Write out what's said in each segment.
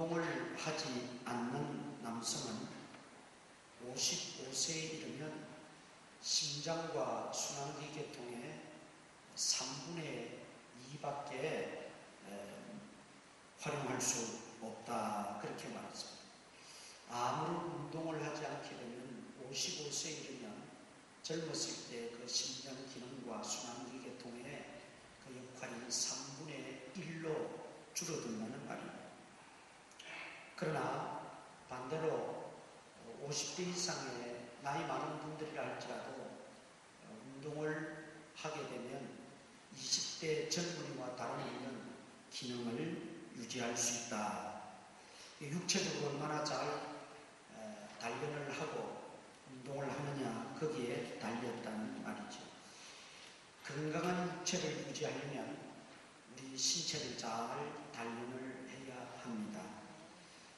운동을 하지 않는 남성은 55세에 이르면 심장과 순환기 계통의 3분의 2밖에 활용할 수 없다, 그렇게 말했습니다. 아무런 운동을 하지 않게 되면 55세에 이르면 젊었을 때 그 심장 기능과 순환기 계통의 그 역할이 3분의 1로 줄어든다는 말입니다. 그러나 반대로 50대 이상의 나이 많은 분들이라 할지라도 운동을 하게 되면 20대 젊은이와 다름없는 기능을 유지할 수 있다. 육체적으로 얼마나 잘 단련을 하고 운동을 하느냐, 거기에 달렸다는 말이죠. 건강한 육체를 유지하려면 우리 신체를 잘 단련을 해야 합니다.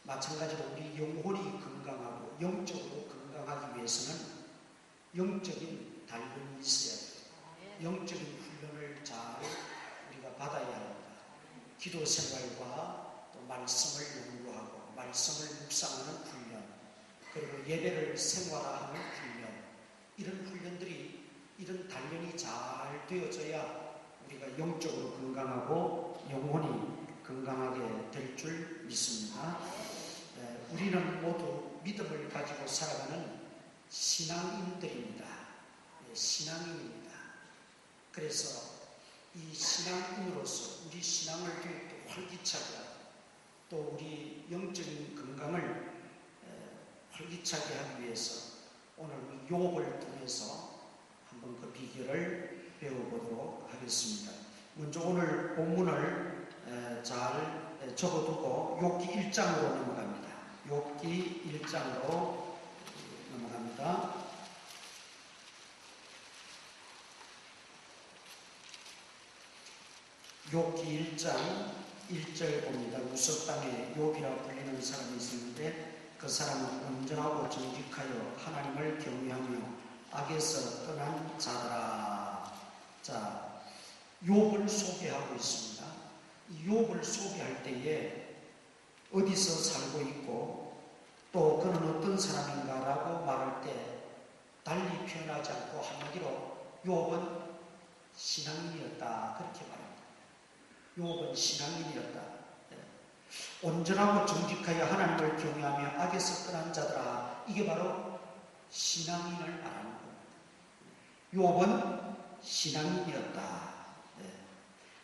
마찬가지로 우리 영혼이 건강하고 영적으로 건강하기 위해서는 영적인 단련이 있어야 돼요. 영적인 훈련을 잘 우리가 받아야 합니다. 기도 생활과 또 말씀을 연구하고 말씀을 묵상하는 훈련, 그리고 예배를 생활화하는 훈련, 이런 훈련들이, 이런 단련이 잘 되어져야 우리가 영적으로 건강하고 영혼이 건강하게 될 줄 믿습니다. 우리는 모두 믿음을 가지고 살아가는 신앙인들입니다. 신앙인입니다. 그래서 이 신앙인으로서 우리 신앙을 더욱더 활기차게 하고 또 우리 영적인 건강을 활기차게 하기 위해서 오늘 욥을 통해서 한번 그 비결을 배워보도록 하겠습니다. 먼저 오늘 본문을 잘 적어두고 욥기 1장으로 넘어갑니다. 욥기 1장으로 넘어갑니다. 욥기 1장 1절 봅니다. 우석 땅에 욥이라 불리는 사람이 있었는데 그 사람은 온전하고 정직하여 하나님을 경외하며 악에서 떠난 자더라. 자, 욥을 소개하고 있습니다. 이 욥을 소개할 때에 어디서 살고 있고 또 그는 어떤 사람인가라고 말할 때 달리 표현하지 않고 한마디로 욥은 신앙인이었다, 그렇게 말합니다. 욥은 신앙인이었다. 온전하고 정직하여 하나님을 경외하며 악에서 떠난 자들아, 이게 바로 신앙인을 말하는 겁니다. 욥은 신앙인이었다.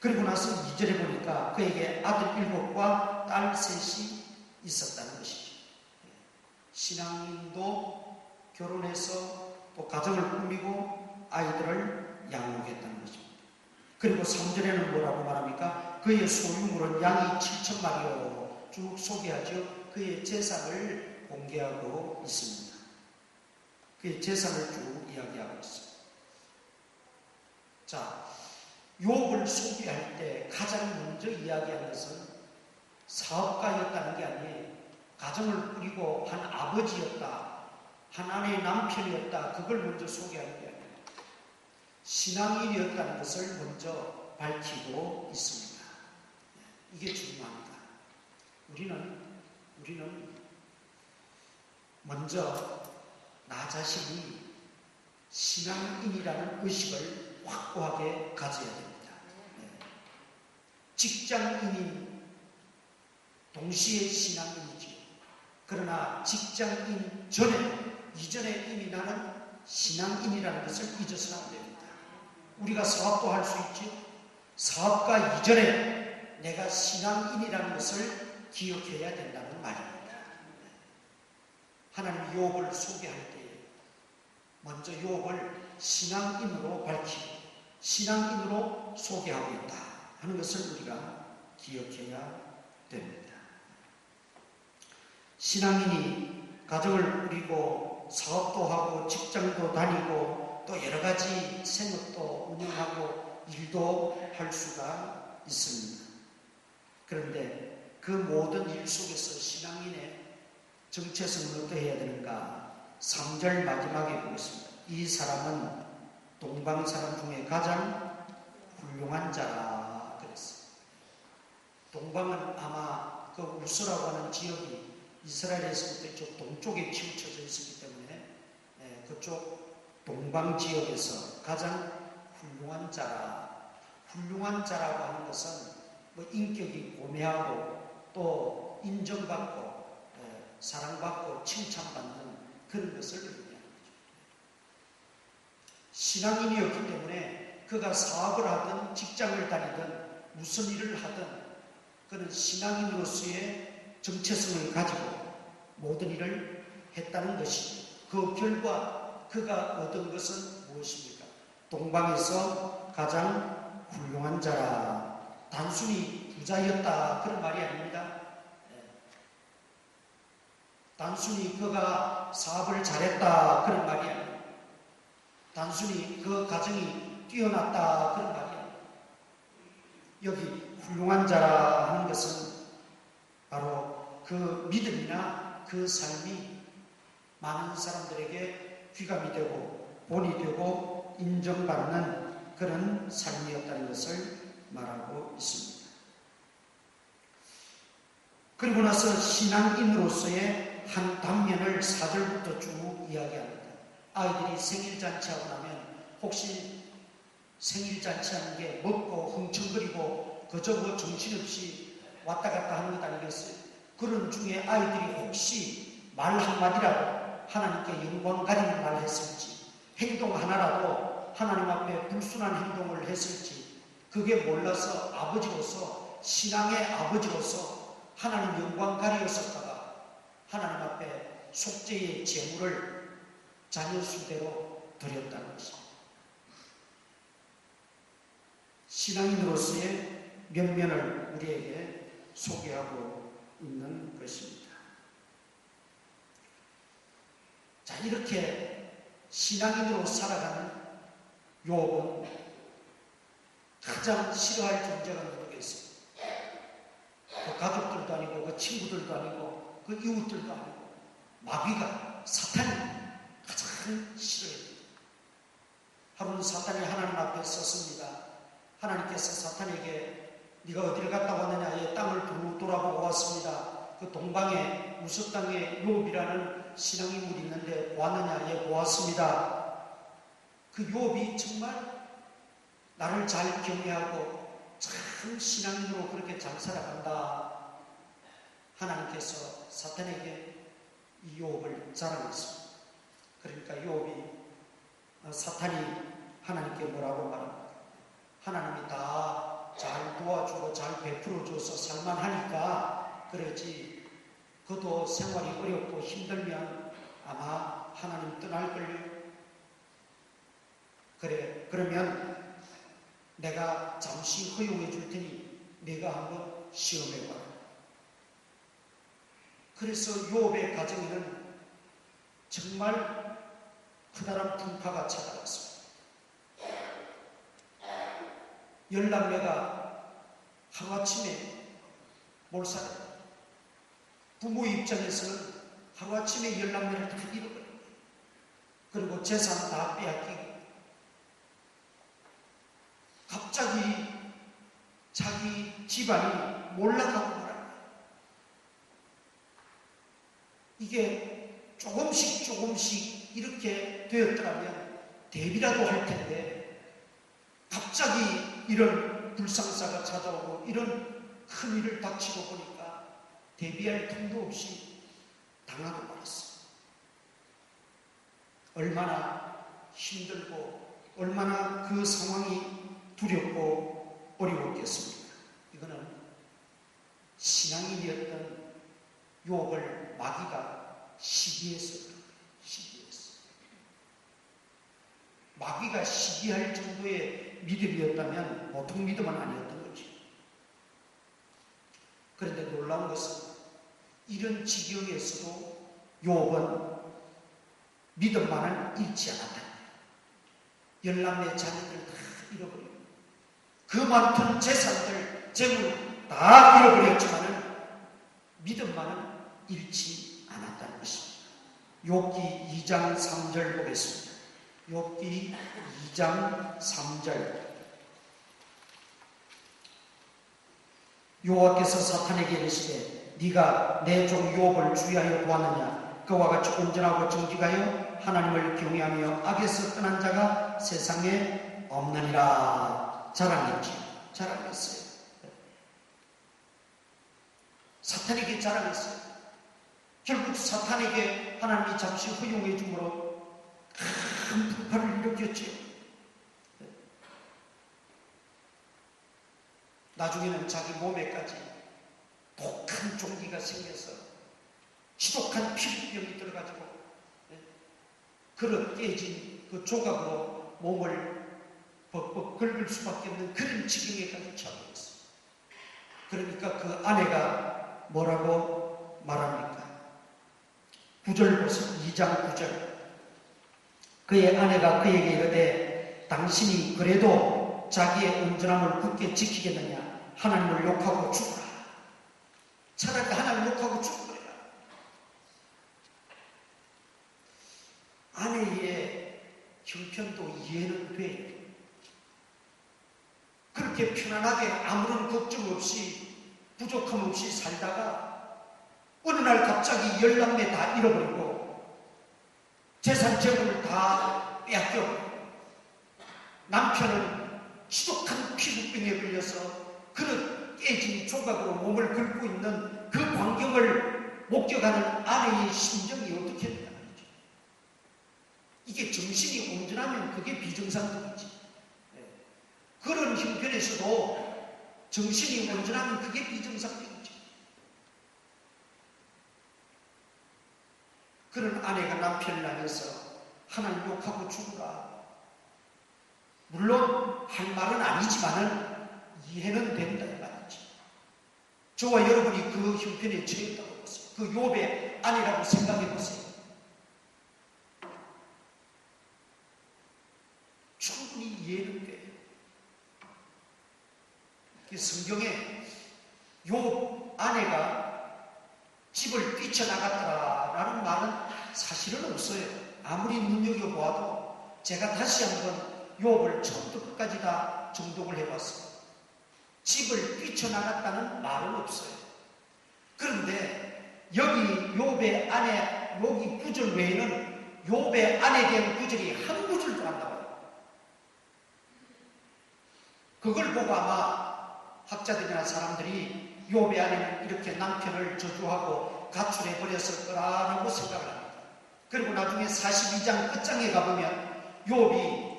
그리고 나서 2절에 보니까 그에게 아들 7과 딸 3이 있었다는 것이죠. 신앙인도 결혼해서 또 가정을 꾸미고 아이들을 양육했다는 것입니다. 그리고 3절에는 뭐라고 말합니까? 그의 소유물은 양이 7,000마리요. 쭉 소개하죠. 그의 재산을 공개하고 있습니다. 그의 재산을 쭉 이야기하고 있습니다. 자, 욥을 소개할 때 가장 먼저 이야기한 것은 사업가였다는 게 아니에요. 가정을 꾸리고 한 아버지였다, 한 아내의 남편이었다, 그걸 먼저 소개하는 게 아니에요. 신앙인이었다는 것을 먼저 밝히고 있습니다. 이게 중요합니다. 우리는 먼저 나 자신이 신앙인이라는 의식을 확고하게 가져야 됩니다. 직장인인 동시에 신앙인이지요. 그러나 직장인 이전에 이미 나는 신앙인이라는 것을 잊어서는 안 됩니다. 우리가 사업도 할 수 있죠. 사업가 이전에 내가 신앙인이라는 것을 기억해야 된다는 말입니다. 하나님이 욥을 소개할 때 먼저 욥을 신앙인으로 밝히고 신앙인으로 소개하고 있다 하는 것을 우리가 기억해야 됩니다. 신앙인이 가정을 꾸리고 사업도 하고 직장도 다니고 또 여러 가지 생업도 운영하고 일도 할 수가 있습니다. 그런데 그 모든 일 속에서 신앙인의 정체성은 어떠해야 되는가? 3절 마지막에 보겠습니다. 이 사람은 동방 사람 중에 가장 훌륭한 자라 그랬어요. 동방은 아마 그 우스라고 하는 지역이 이스라엘에서부터 이쪽 동쪽에 치우쳐져 있었기 때문에 그쪽 동방 지역에서 가장 훌륭한 자라고 하는 것은 뭐 인격이 고매하고 또 인정받고 사랑받고 칭찬받는 그런 것을 의미하는 거죠. 신앙인이었기 때문에 그가 사업을 하든 직장을 다니든 무슨 일을 하든 그는 신앙인으로서의 정체성을 가지고 모든 일을 했다는 것이죠. 그 결과 그가 얻은 것은 무엇입니까? 동방에서 가장 훌륭한 자라. 단순히 부자였다 그런 말이 아닙니다. 단순히 그가 사업을 잘했다 그런 말이 아닙니다. 단순히 그 가정이 뛰어났다 그런 말이 아닙니다. 여기 훌륭한 자라 하는 것은 바로 그 믿음이나 그 삶이 많은 사람들에게 귀감이 되고 본이 되고 인정받는 그런 삶이었다는 것을 말하고 있습니다. 그리고 나서 신앙인으로서의 한 단면을 4절부터 쭉 이야기합니다. 아이들이 생일잔치하고 나면 혹시 생일잔치하는 게 먹고 흥청거리고 그저 뭐 정신없이 왔다 갔다 하는 것 아니겠어요? 그런 중에 아이들이 혹시 말 한마디라도 하나님께 영광 가리는 말을 했을지, 행동 하나라도 하나님 앞에 불순한 행동을 했을지, 그게 몰라서 아버지로서, 신앙의 아버지로서 하나님 영광 가리었었다가 하나님 앞에 속죄의 제물을 자녀 수대로 드렸다는 것입니다. 신앙인으로서의 면면을 우리에게 소개하고 있는 것입니다. 자, 이렇게 신앙인으로 살아가는 욥은 가장 싫어할 존재가 누구가 있어요? 그 가족들도 아니고 그 친구들도 아니고 그 이웃들도 아니고 마귀가, 사탄이 가장 싫어해요. 하루는 사탄이 하나님 앞에 섰습니다. 하나님께서 사탄에게 네가 어디를 갔다 왔느냐? 이 땅을 돌아보고 왔습니다. 그 동방에 우스 땅에 욥이라는 신앙인물이 있는데 보았느냐? 예, 보았습니다. 그 욥이 정말 나를 잘 경외하고 참 신앙인으로 그렇게 잘 살아간다. 하나님께서 사탄에게 이 욥을 자랑했습니다. 그러니까 욥이 사탄이 하나님께 뭐라고 말합니까? 하나님이 다 잘 도와주고 잘 베풀어줘서 살만하니까 그러지, 그도 생활이 어렵고 힘들면 아마 하나님 떠날걸요. 그래, 그러면 내가 잠시 허용해 줄 테니 네가 한번 시험해봐라. 그래서 욥의 가정에는 정말 커다란 풍파가 찾아왔습니다. 10남매가 하루아침에 몰살해요. 부모 입장에서는 하루아침에 10남매를 다 잃어버려요. 그리고 재산 다 빼앗기고 갑자기 자기 집안이 몰락하고 말합니다. 이게 조금씩 이렇게 되었더라면 대비라도 할 텐데 갑자기 이런 불상사가 찾아오고 이런 큰 일을 닥치고 보니까 대비할 틈도 없이 당하고 말았어요. 얼마나 힘들고 얼마나 그 상황이 두렵고 어려웠겠습니까? 이거는 신앙인이었던 욥을 마귀가 시기했어요. 마귀가 시기할 정도의 믿음이었다면 보통 믿음은 아니었던 거죠. 그런데 놀라운 것은 이런 지경에서도 욥은 믿음만을 잃지 않았다. 10남매 자녀들 다 잃어버리고 그 많던 재산들, 재물 다 잃어버렸지만은 믿음만은 잃지 않았다는 것입니다. 욥기 2장 3절 보겠습니다. 욥기 2장 3절. 여호와께서 사탄에게 이르시되 네가 내 종 욥을 주의하여 보았느냐? 그와 같이 온전하고 정직하여 하나님을 경외하며 악에서 떠난 자가 세상에 없느니라. 자랑했지. 자랑했어요. 사탄에게 자랑했어요. 결국 사탄에게 하나님이 잠시 허용해 주므로 큰 불파를 일으켰지요. 나중에는 자기 몸에까지 독한 종기가 생겨서 지독한 피부병이 들어가지고 그릇 깨진 그 조각으로 몸을 벅벅 긁을 수밖에 없는 그런 지경에까지 처해있어요. 그러니까 그 아내가 뭐라고 말합니까? 9절 보세요. 2장 9절. 그의 아내가 그에게 이르되 당신이 그래도 자기의 온전함을 굳게 지키겠느냐? 하나님을 욕하고 죽으라. 차라리 하나님을 욕하고 죽으라. 아내의 형편도 이해는 돼요. 그렇게 편안하게 아무런 걱정 없이 부족함 없이 살다가 어느 날 갑자기 10남매 다 잃어버리고 재산 재물을 다 빼앗겨버리고 남편은 지독한 피부병에 걸려서 그릇 깨진 조각으로 몸을 긁고 있는 그 광경을 목격하는 아내의 심정이 어떻게 했냐 말이죠. 이게 정신이 온전하면 그게 비정상적이지. 그런 형편에서도 정신이 온전하면 그게 비정상적이지. 그런 아내가 남편을 향해서 하나님 욕하고 죽으라. 물론 할 말은 아니지만은 이해는 된다 이 말이지. 저와 여러분이 그 형편에 처했다고 보세요. 그 욥의 아내라고 생각해 보세요. 충분히 이해는 돼요. 성경에 욥 아내가 집을 뛰쳐나갔다라는 말은 사실은 없어요. 아무리 눈여겨보아도 제가 다시 한번 욥을 처음부터 끝까지 다 정독을 해봤어요. 집을 뛰쳐나갔다는 말은 없어요. 그런데 여기 욥의 아내 여기 구절 외에는 욥의 아내에 대한 구절이 한 구절도 안 나와요. 그걸 보고 아마 학자들이나 사람들이 욥의 아내는 이렇게 남편을 저주하고 가출해버렸을 거라고 생각을 합니다. 그리고 나중에 42장 끝장에 가보면 욥이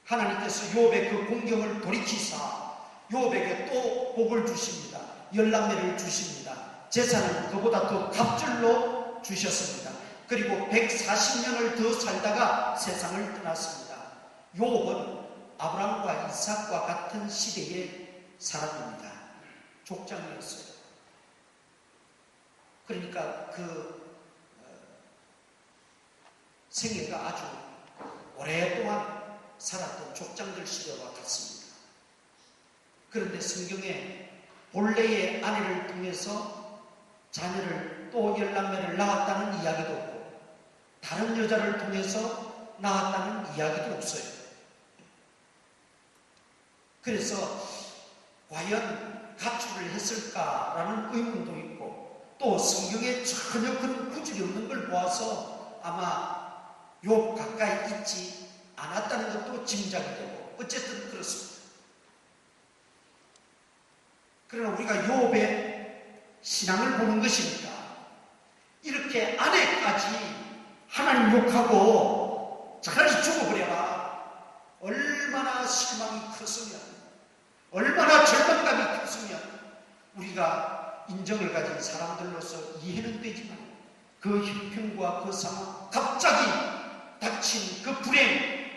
하나님께서 욥의 그 공경을 돌이키사 욥에게 또 복을 주십니다. 10남매를 주십니다. 재산은 그보다 더 갑절로 주셨습니다. 그리고 140년을 더 살다가 세상을 떠났습니다. 욥은 아브라함과 이삭과 같은 시대의 사람입니다. 족장이었어요. 그러니까 그 생애가 아주 오랫동안 살았던 족장들 시대와 같습니다. 그런데 성경에 본래의 아내를 통해서 자녀를 또 10남매를 낳았다는 이야기도 없고 다른 여자를 통해서 낳았다는 이야기도 없어요. 그래서 과연 가출을 했을까라는 의문도 있고 또 성경에 전혀 그런 구절이 없는 걸 보아서 아마 욥 가까이 있지 않았다는 것도 짐작이 되고 어쨌든 그렇습니다. 그러나 우리가 욥의 신앙을 보는 것이니까 이렇게 아내까지 하나님 욕하고 차라리 죽어버려라. 얼마나 실망이 컸으면 얼마나 절망감이 컸으면 우리가 인정을 가진 사람들로서 이해는 되지만 그 형편과 그 상황 갑자기 닥친 그 불행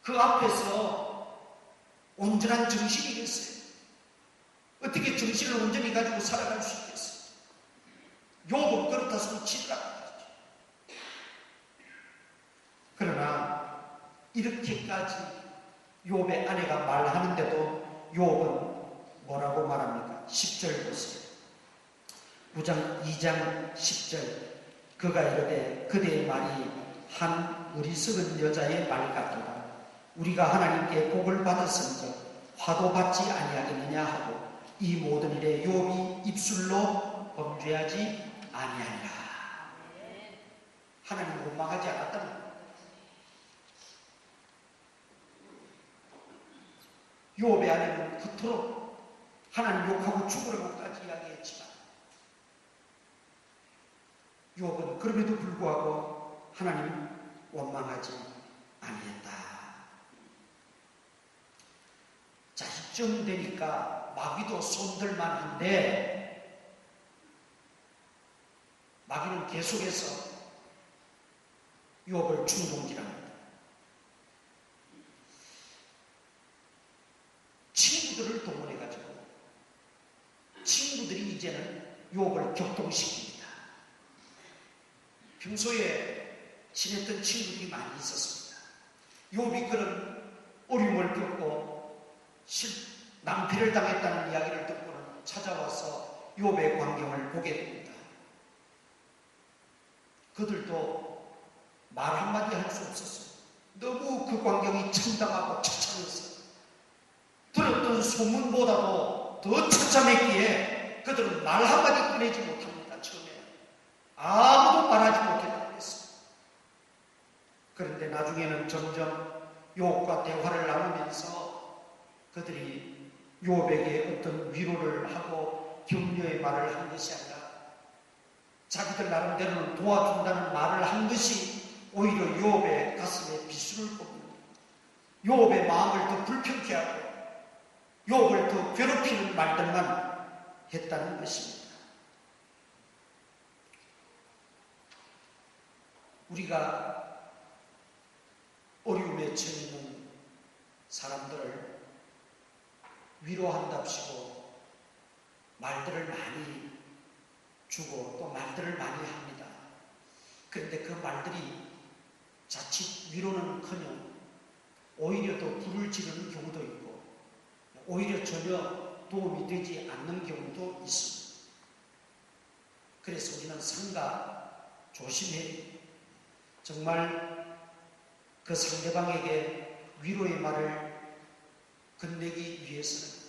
그 앞에서 온전한 정신이 있어요. 어떻게 정신을 온전히 가지고 살아갈 수 있겠어요? 욥은 그렇다 손 치더라. 그러나 이렇게까지 욥의 아내가 말하는데도 욥은 뭐라고 말합니까? 10절 보세요. 9장 2장 10절. 그가 이르되 그대의 말이 한 어리석은 여자의 말 같도다. 우리가 하나님께 복을 받았은즉 화도 받지 아니하겠느냐 하고 이 모든 일에 욥이 입술로 범죄하지 아니하니라. 하나님 원망하지 않았다는 겁니다. 욥의 아내는 그토록 하나님 욕하고 죽으라고까지 이야기했지만 욥은 그럼에도 불구하고 하나님 원망하지 아니했다. 자, 이쯤 되니까 마귀도 손들만한데 마귀는 계속해서 욥을 충동질합니다. 친구들을 동원해가지고 친구들이 이제는 욥을 격동시킵니다. 평소에 지냈던 친구들이 많이 있었습니다. 욥이 그런 어려움을 겪고 낭패를 당했다는 이야기를 듣고는 찾아와서 욥의 광경을 보게 됩니다. 그들도 말 한마디 할 수 없었어요. 너무 그 광경이 참담하고 처참했어요. 들었던 소문보다도 더 처참했기에 그들은 말 한마디 꺼내지 못합니다. 처음에 아무도 말하지 못했다고 했어요. 그런데 나중에는 점점 욥과 대화를 나누면서 그들이 욥에게 어떤 위로를 하고 격려의 말을 한 것이 아니라 자기들 나름대로는 도와준다는 말을 한 것이 오히려 욥의 가슴에 비수를 뽑는, 욥의 마음을 더 불편케 하고 욥을 더 괴롭히는 말들만 했다는 것입니다. 우리가 어려움에 처해 있는 사람들을 위로한답시고 말들을 많이 주고 또 말들을 많이 합니다. 그런데 그 말들이 자칫 위로는커녕 오히려 더 불을 지르는 경우도 있고 오히려 전혀 도움이 되지 않는 경우도 있습니다. 그래서 우리는 삼가 조심해야 정말 그 상대방에게 위로의 말을 건네기 위해서는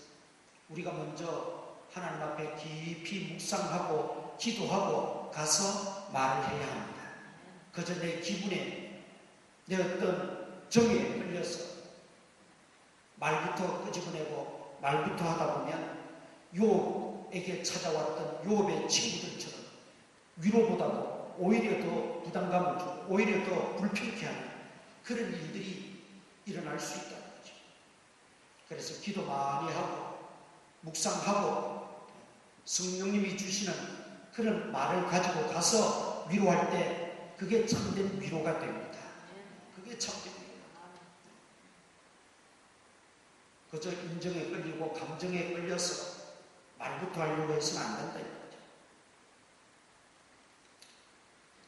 우리가 먼저 하나님 앞에 깊이 묵상하고 기도하고 가서 말을 해야 합니다. 그저 내 기분에 내 어떤 정에 끌려서 말부터 끄집어내고 말부터 하다 보면 욥에게 찾아왔던 욥의 친구들처럼 위로보다도 오히려 더 부담감을 주고 오히려 더 불편케 하는 그런 일들이 일어날 수 있다는 거죠. 그래서 기도 많이 하고 묵상하고 성령님이 주시는 그런 말을 가지고 가서 위로할 때 그게 참된 위로가 됩니다. 그게 참된 위로. 그저 인정에 끌리고 감정에 끌려서 말부터 하려고 해서는 안 된다 이거죠.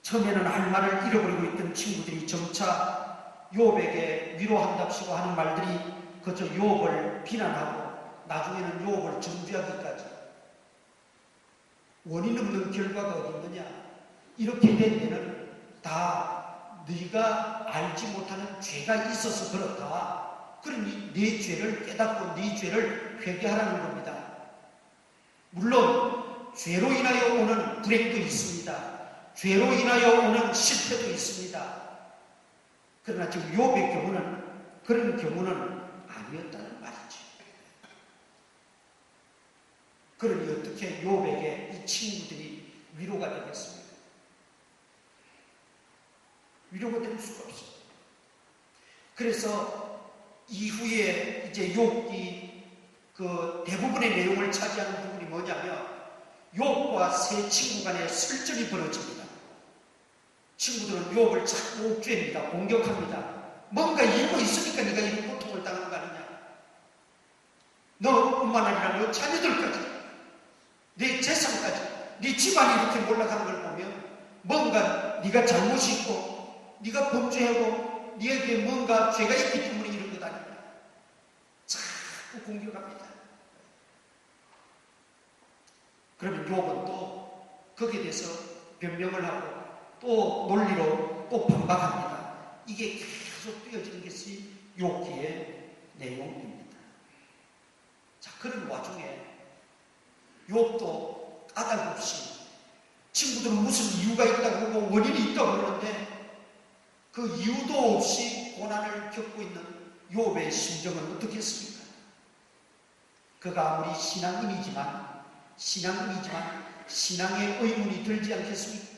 처음에는 할 말을 잃어버리고 있던 친구들이 점차 욥에게 위로한답시고 하는 말들이 그저 욥을 비난하고 나중에는 욥을 정죄하기까지 원인 없는 결과가 어디 있느냐. 이렇게 된 데는 다 네가 알지 못하는 죄가 있어서 그렇다. 그러니 네 죄를 깨닫고 네 죄를 회개하라는 겁니다. 물론 죄로 인하여 오는 불행도 있습니다. 죄로 인하여 오는 실패도 있습니다. 그러나 지금 욥의 경우는 그런 경우는 아니었다는 말이죠. 그러니 어떻게 욥에게 이 친구들이 위로가 되겠습니까? 위로가 될 수가 없어요. 그래서 이후에 이제 욥이 그 대부분의 내용을 차지하는 부분이 뭐냐면 욥과 세 친구 간의 설전이 벌어집니다. 친구들은 욥을 자꾸 옥죄입니다. 공격합니다. 뭔가 이유가 있으니까 네가 이런 고통을 당하는 거 아니냐. 너뿐만 아니라 너 자녀들까지 네 재산까지 네 집안이 이렇게 몰락하는 걸 보면 뭔가 네가 잘못이 있고 네가 범죄하고 네에게 뭔가 죄가 있기 때문에 이런 것 아니냐. 자꾸 공격합니다. 그러면 욥은 또 거기에 대해서 변명을 하고 또 논리로 또 반박합니다. 이게 계속 뛰어지는 것이 욥기의 내용입니다. 자, 그런 와중에 욥도 까닭없이 친구들은 무슨 이유가 있다고 하고 원인이 있다고 그러는데 그 이유도 없이 고난을 겪고 있는 욥의 심정은 어떻겠습니까? 그가 아무리 신앙인이지만 신앙의 의문이 들지 않겠습니까?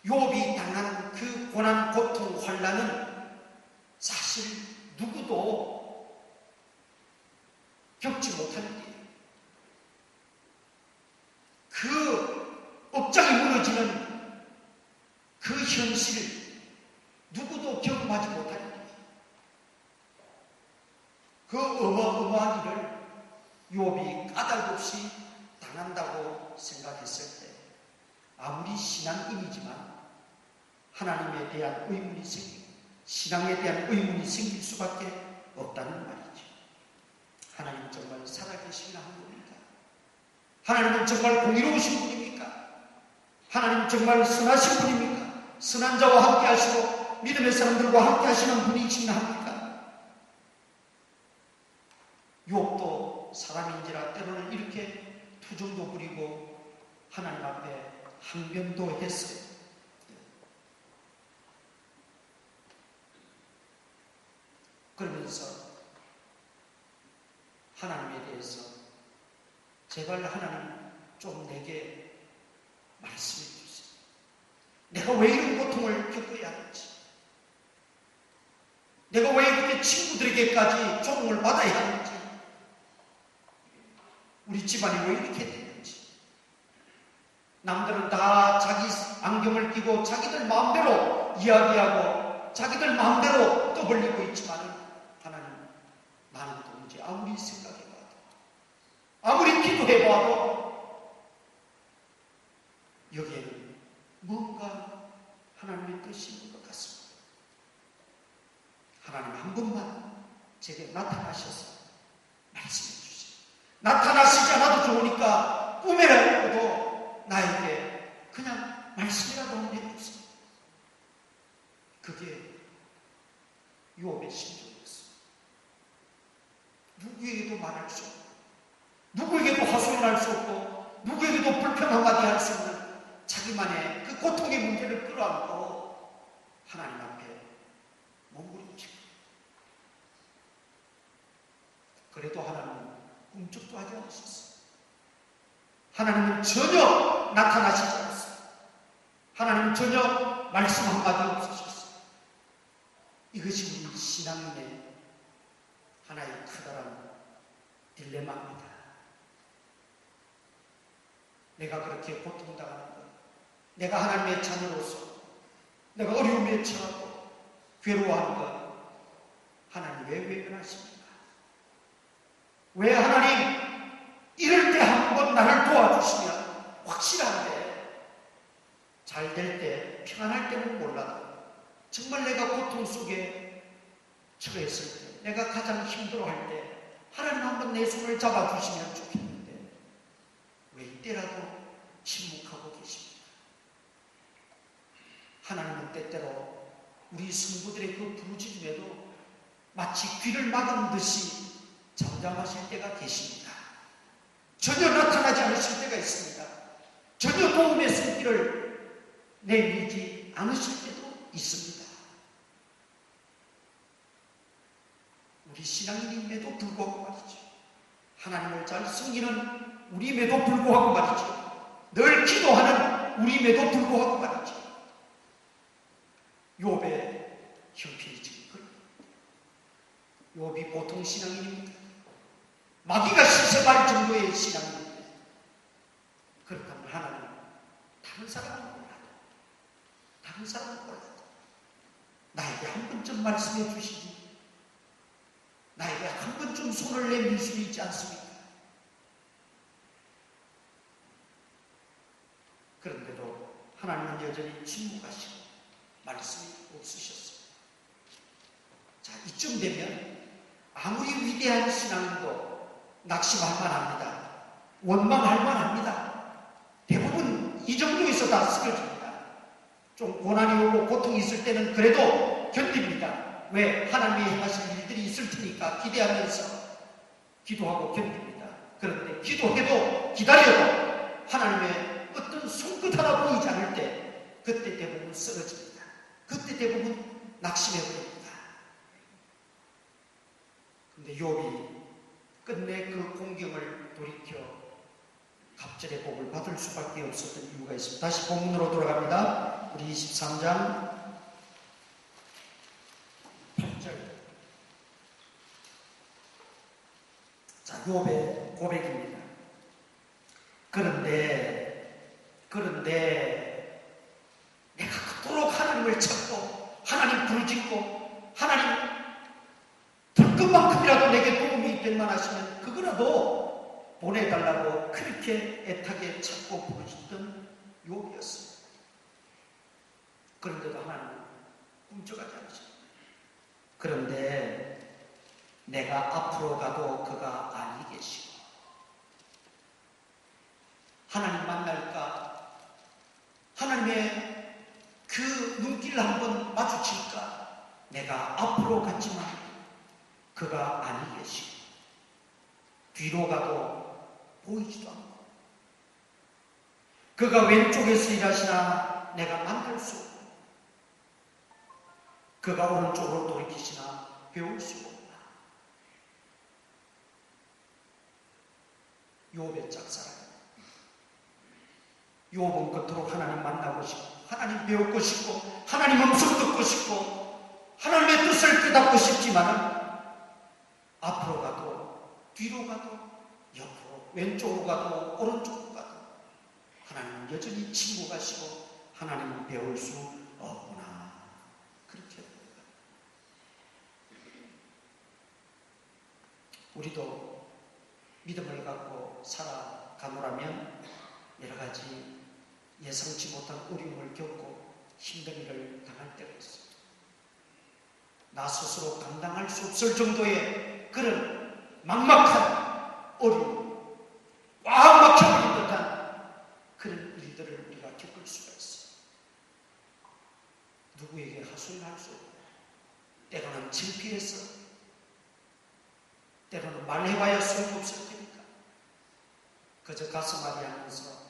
욥이 당한 그 고난, 고통, 환난은 사실 누구도 겪지 못할 일이에요. 그 억장이 무너지는 그 현실을 누구도 경험하지 못할 일이에요. 그 어마어마한 일을 욥이 까닭없이 당한다고 생각했을 때 아무리 신앙인이지만 하나님에 대한 의문이 생기고 신앙에 대한 의문이 생길 수밖에 없다는 말이죠. 하나님 정말 살아계시나 한 겁니까? 하나님은 정말 공의로우신 분입니까? 하나님 정말 선하신 분입니까? 선한 자와 함께 하시고 믿음의 사람들과 함께 하시는 분이시나 합니까? 욥도 사람인지라 때로는 이렇게 투정도 부리고 하나님 앞에 항변도 했어요. 그러면서 하나님에 대해서 제발 하나님 좀 내게 말씀해 주세요. 내가 왜 이런 고통을 겪어야 하는지, 내가 왜 이렇게 친구들에게까지 조롱을 받아야 하는지, 우리 집안이 왜 이렇게 되는지. 남들은 다 자기 안경을 끼고 자기들 마음대로 이야기하고 자기들 마음대로 떠벌리고 있지만 하나님, 나는 도무지 아무리 생각해봐도 아무리 기도해봐도 여기에는 뭔가 하나님의 뜻이 있는 것 같습니다. 하나님 한 번만 제게 나타나셔서 말씀해 주세요. 나타나시지 않아도 좋으니까 꿈에라도 나에게 그냥 말씀이라도 한번 해주세요. 그게 욥의 심정이었어요. 누구에게도 말할 수 없고 누구에게도 하소연할 수 없고 누구에게도 불평 한마디 할 수 없는 자기만의 그 고통의 문제를 끌어안고 하나님 앞에 몸부림치고, 그래도 하나님은 꿈쩍도 하지 않으셨어요. 하나님은 전혀 나타나시지 않았어요. 하나님은 전혀 말씀 한마디 없으셨어요. 이것이 우리 신앙인의 하나의 커다란 딜레마입니다. 내가 그렇게 고통당하는 것, 내가 하나님의 자녀로서 내가 어려움에 처하고 괴로워하는 것, 하나님 왜 외면하십니까? 왜 하나님 이럴 때 한번 나를 도와주시면 확실한데 잘 될 때, 평안할 때는 몰라도 정말 내가 고통 속에 처했을 때, 내가 가장 힘들어할 때 하나님 한번 내 손을 잡아주시면 좋겠는데 왜 이때라도 침묵하고 계십니까? 하나님은 때때로 우리 성도들의 그 부르짖음에도 마치 귀를 막은 듯이 잠잠하실 때가 계십니다. 전혀 나타나지 않으실 때가 있습니다. 전혀 도움의 손길을 내밀지 않으실 때도 있습니다. 우리 신앙인임에도 불구하고 말이죠. 하나님을 잘 섬기는 우리임에도 불구하고 말이죠. 늘 기도하는 우리임에도 불구하고 말이죠. 욥의 형편이 지금 그런 욥이 보통 신앙인입니까? 마귀가 시샘할 정도의 신앙인인데, 그렇다면 하나님 다른 사람은 몰라도 나에게 한 번쯤 말씀해 주시지, 나에게 한 번쯤 손을 내밀 수 있지 않습니까? 그런데도 하나님은 여전히 침묵하시고 말씀이 없으셨어요. 자, 이쯤 되면 아무리 위대한 신앙도 낙심할 만합니다. 원망할 만합니다. 대부분 이 정도에서 다 쓰러집니다. 좀 고난이 오고 고통이 있을 때는 그래도 견딥니다. 왜? 하나님이 하실 일들이 있을 테니까 기대하면서 기도하고 견딥니다. 그런데 기도해도 기다려도 하나님의 어떤 손끝 하나 보이지 않을 때 그때 대부분 쓰러집니다. 그때 대부분 낙심해버립니다. 근데 욥이 끝내 그 공경을 돌이켜 갑절의 복을 받을 수밖에 없었던 이유가 있습니다. 다시 본문으로 돌아갑니다. 우리 23장 8절. 자, 욥의 고백입니다. 그런데 내가 그토록 하나님을 찾고 하나님 부르짖고 하나님 들것만큼이라도 내게 도움이 될 만하시면 그거라도 보내달라고 그렇게 애타게 찾고 부르짖던 욥이었습니다. 그런데도 하나님은 꿈쩍하지 않으십니다. 그런데 내가 앞으로 가도 그가 아니 계시고 하나님 만날까? 하나님의 그 눈길을 한번 마주칠까? 내가 앞으로 갔지만 그가 아니 계시고 뒤로 가도 보이지도 않고 그가 왼쪽에서 일하시나 내가 만날 수 없고 그가 오른쪽으로 돌이키시나 배울 수 없다. 욥의 짝사랑. 욥은 그토록 하나님 만나고 싶고 하나님 배우고 싶고 하나님 음성 듣고 싶고 하나님의 뜻을 깨닫고 싶지만 앞으로 가도 뒤로 가도 옆으로 왼쪽으로 가도 오른쪽으로 가도 하나님은 여전히 치고 가시고 하나님은 배울 수 없구나. 그렇게 합니다. 우리도 믿음을 갖고 살아가노라면 여러 가지 예상치 못한 어려움을 겪고 힘든 일을 당할 때가 있습니다. 나 스스로 감당할 수 없을 정도의 그런 막막한 어려움, 꽉 막혀버린 듯한 그런 일들을 우리가 겪을 수가 있어요. 누구에게 하소연할 수 없고 때로는 창피해서 때로는 말해봐야 소용없을 테니까 그저 가슴앓이 하면서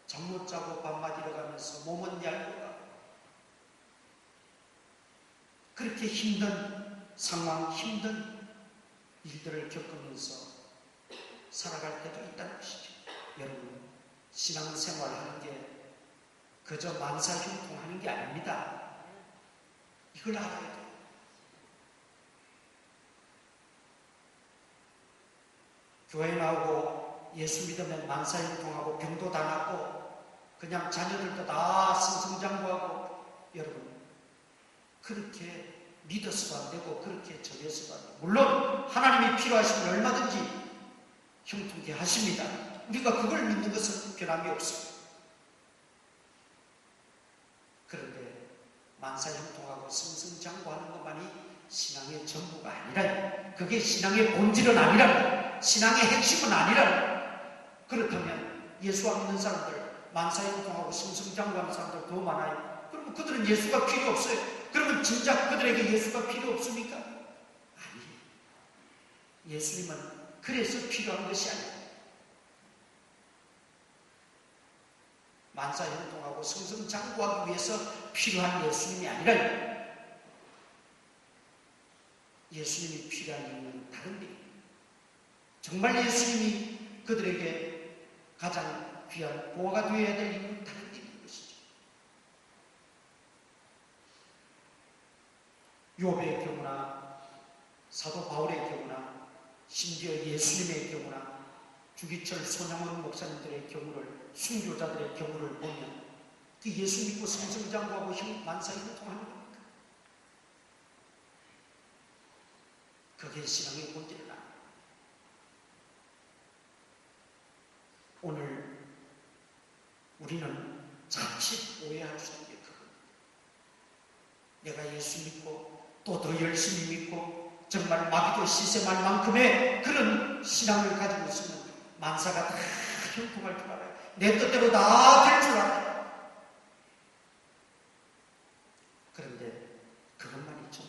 잠 못 자고 밤낮 일어가면서 몸은 얇고 그렇게 힘든 상황, 힘든 일들을 겪으면서 살아갈 때도 있다는 것이죠. 여러분, 신앙생활하는 게 그저 만사형통하는 게 아닙니다. 이걸 알아야 돼요. 교회 나오고 예수 믿으면 만사형통하고 병도 다 낫고 그냥 자녀들도 다 승승장구하고 여러분 그렇게 믿어서도 안 되고 그렇게 전해서도 안 되고 물론 하나님이 필요하시면 얼마든지 형통케 하십니다. 우리가 그걸 믿는 것은 변함이 없습니다. 그런데 만사형통하고 승승장구하는 것만이 신앙의 전부가 아니라 그게 신앙의 본질은 아니라 신앙의 핵심은 아니라 그렇다면 예수와 믿는 사람들 만사형통하고 승승장구하는 사람들 더 많아요. 그러면 그들은 예수가 필요 없어요. 그러면 진짜 그들에게 예수가 필요 없습니까? 아니에요. 예수님은 그래서 필요한 것이 아니에요. 만사형통하고 승승장구하기 위해서 필요한 예수님이 아니라 예수님이 필요한 이유는 다른 데입니다. 정말 예수님이 그들에게 가장 귀한 보화가 되어야 될 이유는 다른 데 있는 것이죠. 욥의 경우나 사도 바울의 경우나 심지어 예수님의 경우나 주기철 손양원 목사님들의 경우를 순교자들의 경우를 보면 그 예수 믿고 승승장구하고 만사형통하는 겁니까? 그게 신앙의 본질은 아닙니다. 오늘 우리는 자칫 오해할 수 있는 게 그겁니다. 내가 예수 믿고 또 더 열심히 믿고 정말 마귀도 시샘할 만큼의 그런 신앙을 가지고 있으면 만사가 다 형통할 줄 알아요. 내 뜻대로 다 될 줄 알아요. 그런데 그것만이죠.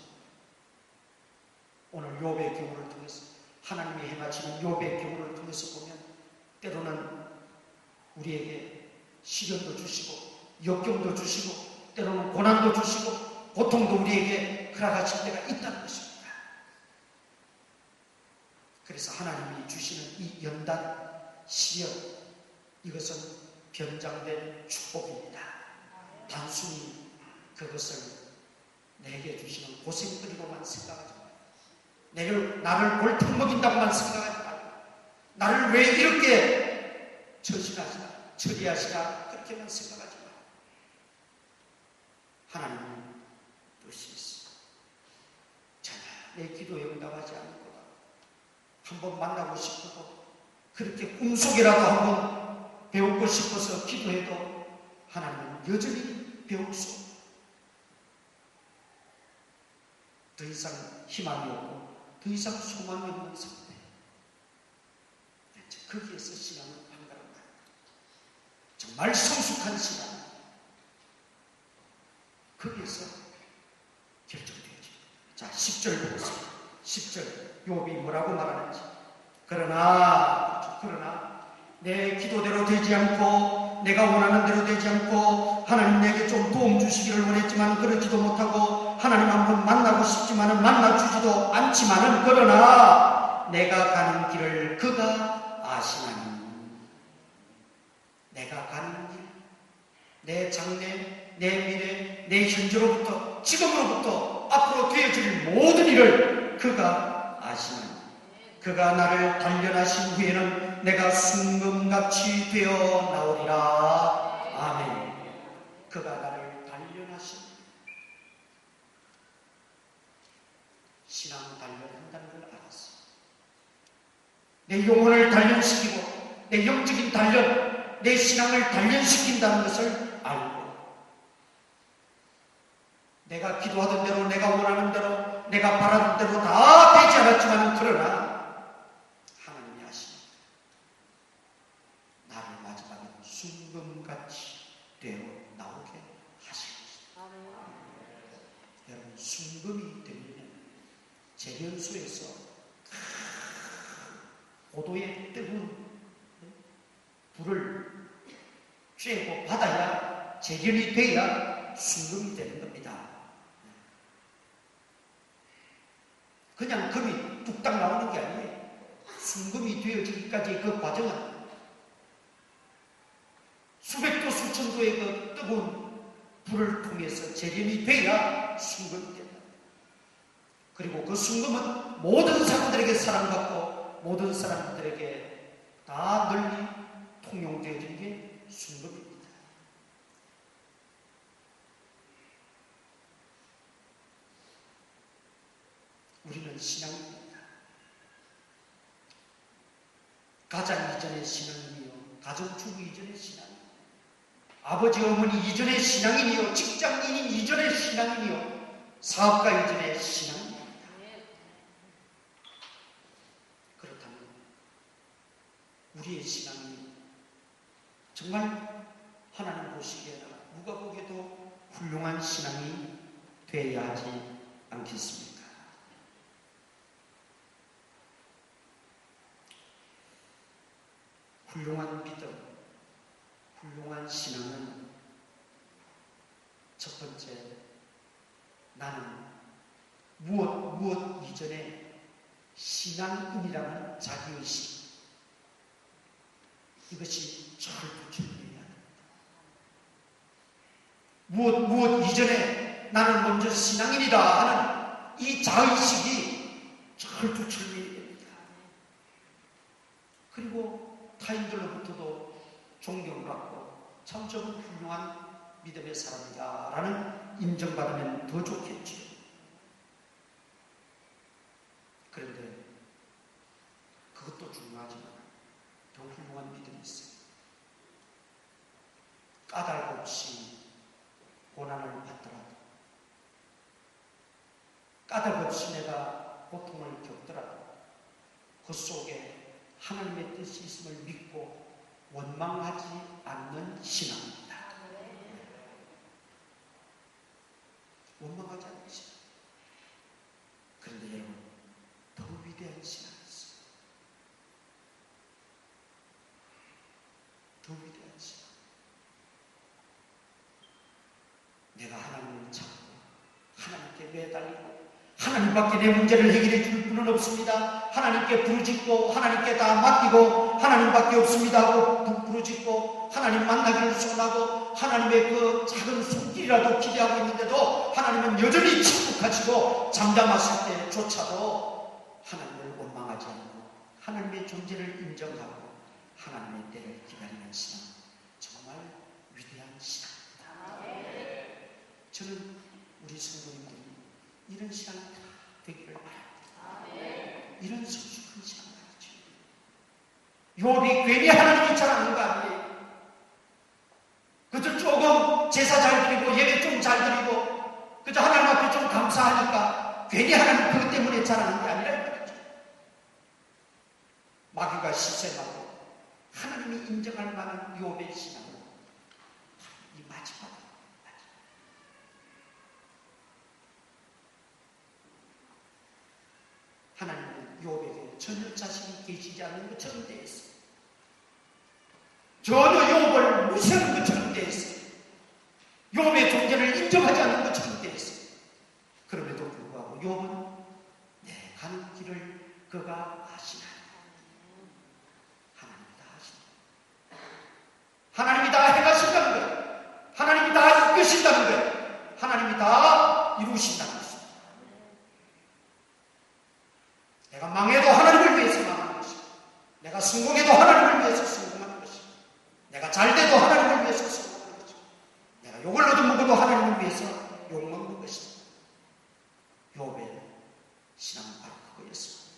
오늘 욥의 경우를 통해서 하나님이 행하시는 욥의 경우를 통해서 보면 때로는 우리에게 시련도 주시고 역경도 주시고 때로는 고난도 주시고 고통도 우리에게 허락하실 때가 있다는 것입니다. 그래서 하나님이 주시는 이 연단, 시련, 이것은 변장된 축복입니다. 단순히 그것을 내게 주시는 고생거리로만 생각하지 말고, 나를 골탕 먹인다고만 생각하지 말고, 나를 왜 이렇게 처리하시나 그렇게만 생각하지 말고, 하나님의 뜻이 있어. 전혀 내 기도에 응답하지 않는구나. 한번 만나고 싶어도, 그렇게 꿈속이라도 한번 배우고 싶어서 기도해도 하나님은 여전히 배울 수 없고, 더 이상 희망이 없고 더 이상 소망이 없는 상태. 거기에서 신앙은 반가운다. 정말 성숙한 신앙, 거기에서 결정되어집니다. 자, 10절 보세요. 10절 욥이 뭐라고 말하는지. 그러나 내 기도대로 되지 않고 내가 원하는 대로 되지 않고 하나님 내게 좀 도움 주시기를 원했지만 그러지도 못하고 하나님 한번 만나고 싶지만은 만나주지도 않지만은 그러나 내가 가는 길을 그가 아시나니. 내가 가는 길, 내 장래, 내 미래, 내 현재로부터 지금으로부터 앞으로 되어질 모든 일을 그가 아시나니. 그가 나를 단련하신 후에는 내가 순금같이 되어 나오리라. 아멘. 그가 나를 단련하신, 신앙 단련한다는 걸 알았어. 내 영혼을 단련시키고 내 영적인 단련, 내 신앙을 단련시킨다는 것을 알고, 내가 기도하던 대로, 내가 원하는 대로, 내가 바라는 대로 다 되지 않았지만 그러나 하나님이 아십니다. 나를 마지막에 순금같이 되어 나오게 하십니다. 여러분, 순금이 되려면 재련소에서 고도의 뜨거운 불을 쬐고 받아야 재련이 돼야 순금이 되는 겁니다. 그냥 금이 뚝딱 나오는 게 아니에요. 순금이 되어지기까지 그 과정은 수백도 수천도의 그 뜨거운 불을 통해서 재련이 돼야 순금이 된다. 그리고 그 순금은 모든 사람들에게 사랑받고 모든 사람들에게 다 널리 통용되어진 게 순금입니다. 우리는 신앙입니다. 가장 이전의 신앙이며 가정주부 이전의 신앙이며 아버지 어머니 이전의 신앙이며 직장인인 이전의 신앙이며 사업가 이전의 신앙입니다. 그렇다면 우리의 신앙이 정말 하나님 보시기에는 누가 보기에도 훌륭한 신앙이 되어야 하지 않겠습니까? 훌륭한 믿음, 훌륭한 신앙은 첫 번째, 나는 무엇 이전에 신앙인이라는 자기의식, 이것이 철두철미해야 합니다. 무엇 이전에 나는 먼저 신앙인이다 하는 이 자의식이 철두철미해야 됩니다. 그리고 타인들로부터도 존경받고 참 저는 훌륭한 믿음의 사람이다 라는 인정받으면 더 좋겠죠. 그런데 그것도 중요하지만 더 훌륭한 믿음이 있어요. 까닭 없이 고난을 받더라도, 까닭 없이 내가 고통을 겪더라도 그 속에 하나님의 뜻이 있음을 믿고 원망하지 않는 신앙입니다. 원망하지 않는 신앙. 그런데 여러분, 더 위대한 신앙이 있어요. 내가 하나님을 찾고 하나님께 매달리고 하나님밖에 내 문제를 해결해 줄 분은 없습니다. 하나님께 부르짖고 하나님께 다 맡기고 하나님밖에 없습니다 하고 부르짖고 하나님 만나기를 소원하고 하나님의 그 작은 손길이라도 기대하고 있는데도 하나님은 여전히 침묵하시고 잠잠하실 때조차도 하나님을 원망하지 않고 하나님의 존재를 인정하고 하나님의 때를 기다리는 신앙, 정말 위대한 신앙입니다. 저는 우리 성도님들이 이런 신앙이 다 되기를 바랍니다. 이런 성숙한 신앙 말이죠. 욥이 괜히 하나님이 잘하는 거 아니에요. 그저 조금 제사 잘 드리고 예배 좀 잘 드리고 그저 하나님 앞에 좀 감사하니까 괜히 하나님 그것 때문에 잘하는 게 아니라 말이죠. 마귀가 시샘하고 하나님이 인정할 만한 욥의 신앙으로 이 마지막 하나님은 욥에게 전혀 자신이 계시지 않는 것처럼 되어 있어요. 전혀 욥을 무시하는 것처럼 되어 있어요. 욥의 존재를 인정하지 않는 것처럼 되어 있어요. 그럼에도 불구하고 욥은 내 가는 길을 그가 아시나니 하나님이 다 아시나니 하나님이 다 해가신다는 거예요. 하나님이 다 이끄신다는 거예요. 하나님이 다 이루신다는 거예요. 내가 망해도 하나님을 위해서 망하는 것이고 내가 성공해도 하나님을 위해서 성공하는 것이고 내가 잘돼도 하나님을 위해서 성공하는 것이고 내가 욕을 얻어먹어도 하나님을 위해서 욕먹는 것이다. 욥의 신앙은 바로 그거였습니다.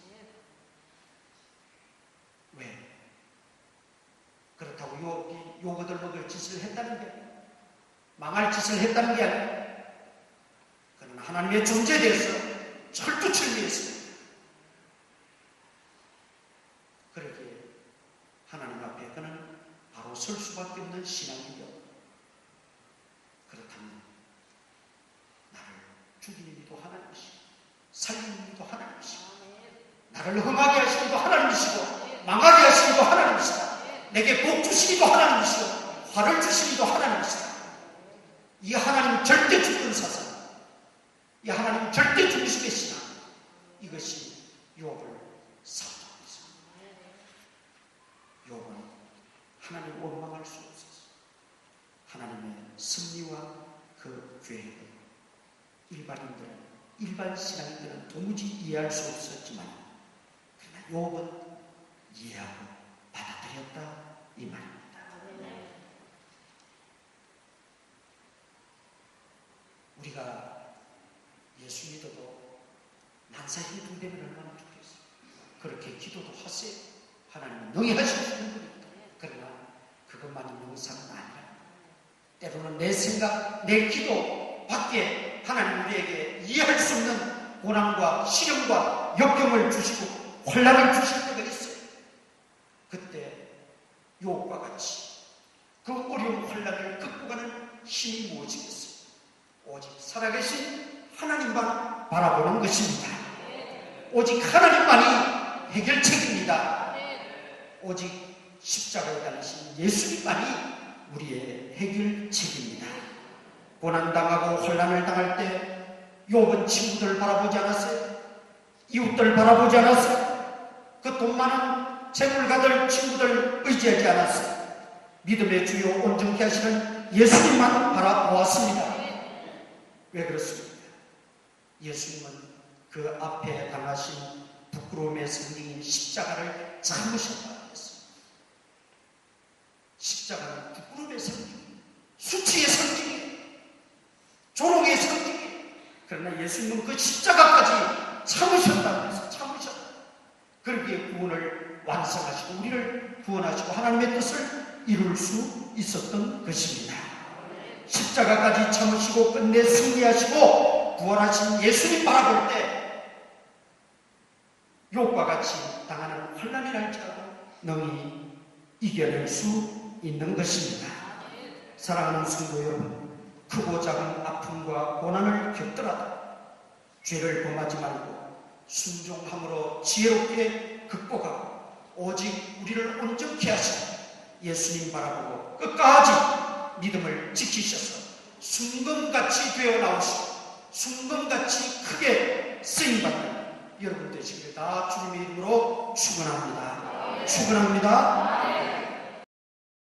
왜? 그렇다고 욥이 욕 얻어먹을 짓을 했다는 게 아니라 망할 짓을 했다는 게 아니라 그는 하나님의 존재에 대해서 철두철미했습니다. 그렇게 하나님 앞에 그는 바로 설 수밖에 없는 신앙이요. 그렇다면 나를 죽이는 이도 하나님이시고 살리는 이도 하나님이시고 나를 흥하게 하시는 이도 하나님이시고 망하게 하시는 이도 하나님이시다. 내게 복 주시는 이도 하나님이시고 화를 주시는 이도 하나님이시다. 이 하나님 절대 죽는 사상, 이 하나님 절대 중심의 신앙, 이것이 욥을 사고 욥은 하나님을 원망할 수 없어서 하나님의 섭리와 그 계획을 일반 신앙인들은 도무지 이해할 수 없었지만 그러나 욥은 이해하고 받아들였다 이 말입니다. 우리가 예수 믿어도 만사히 동되면 얼마나 좋겠어요. 그렇게 기도도 하세요. 하나님은 능히 하실 수 있는 겁니다. 그러나 그것만이 영상은 아니라 때로는 내 생각, 내 기도 밖에 하나님 우리에게 이해할 수 없는 고난과 시련과 역경을 주시고 혼란을 주실 때가 있어요. 그때 욥과 같이 그 어려운 혼란을 극복하는 힘이 무엇이겠어요? 오직 살아계신 하나님만 바라보는 것입니다. 오직 하나님만이 해결책입니다. 오직 십자가에 달리신 예수님만이 우리의 해결책입니다. 고난당하고 혼란을 당할 때 욥은 친구들 바라보지 않았어요. 이웃들 바라보지 않았어요. 그 돈 많은 재물가들 친구들 의지하지 않았어요. 믿음의 주요 온전케 하시는 예수님만 바라보았습니다. 왜 그렇습니까? 예수님은 그 앞에 당하신 부끄러움의 상징인 십자가를 참으셨다 했어요. 십자가는 부끄러움의 상징, 수치의 상징이에요. 조롱의 상징이에요. 그러나 예수님은 그 십자가까지 참으셨다고 해서 참으셨다. 그렇게 구원을 완성하시고 우리를 구원하시고 하나님의 뜻을 이룰 수 있었던 것입니다. 십자가까지 참으시고 끝내 승리하시고 구원하신 예수님 바라볼 때 욥과 같이 당하는 혼란이 날지라도 능히 이겨낼 수 있는 것입니다. 사랑하는 성도 여러분, 크고 작은 아픔과 고난을 겪더라도 죄를 범하지 말고 순종함으로 지혜롭게 극복하고 오직 우리를 온전케 하시는 예수님 바라보고 끝까지 믿음을 지키셔서 순금같이 되어 나오시고 순금같이 크게 쓰임받는 여러분 되시기를 다 주님의 이름으로 축원합니다. 축원합니다.